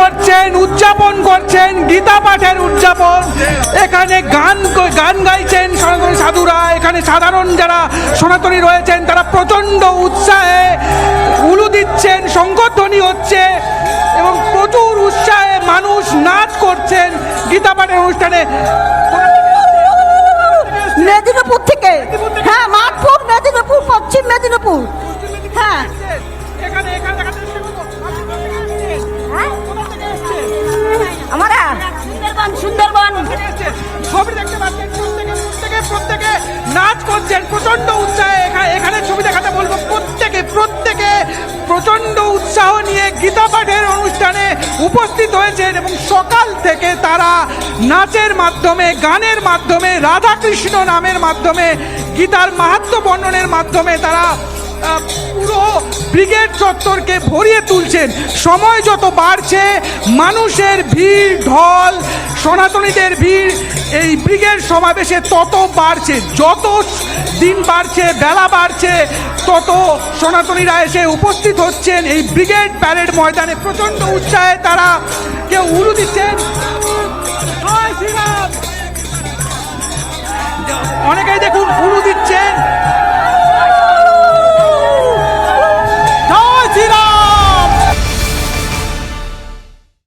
করছেন, উদযাপন করছেন গীতা পাঠের উদযাপন। এখানে গান গাইছেন সনাতনী সাধুরা। এখানে সাধারণ যারা সনাতনী রয়েছেন তারা প্রচণ্ড উৎসাহে উলু দিচ্ছেন, শঙ্খধ্বনি হচ্ছে এবং প্রচুর উৎসাহে মানুষ নাচ করছেন গীতা পাঠের অনুষ্ঠানে। মেদিনীপুর থেকে, হ্যাঁ, মাঠপুর, মেদিনীপুর, পশ্চিম মেদিনীপুর। হ্যাঁ, আমরা সুন্দরবন। ছবি দেখতে পাচ্ছেন, প্রত্যেকে নাচ করছেন প্রচন্ড উৎসাহে। এখানে ছবি দেখাতে বলবো, প্রত্যেকে প্রচন্ড উৎসাহ নিয়ে গীতা পাঠের অনুষ্ঠানে উপস্থিত হয়েছেন এবং সকাল থেকে তারা নাচের মাধ্যমে, গানের মাধ্যমে, রাধাকৃষ্ণ নামের মাধ্যমে, গীতার মাহাত্ম্য বর্ণনের মাধ্যমে তারা পুরো ব্রিগেড চত্বরকে ভরিয়ে তুলছেন। সময় যত বাড়ছে মানুষের ভিড়, ঢল, সনাতনীদের ভিড় এই ব্রিগেড সমাবেশে তত বাড়ছে। যত দিন বাড়ছে, বেলা বাড়ছে, তত সনাতনীরা এসে উপস্থিত হচ্ছেন এই ব্রিগেড প্যারেড ময়দানে। প্রচণ্ড উৎসাহে তারা কেউ উলু দিচ্ছেন, অনেকেই দেখুন উলু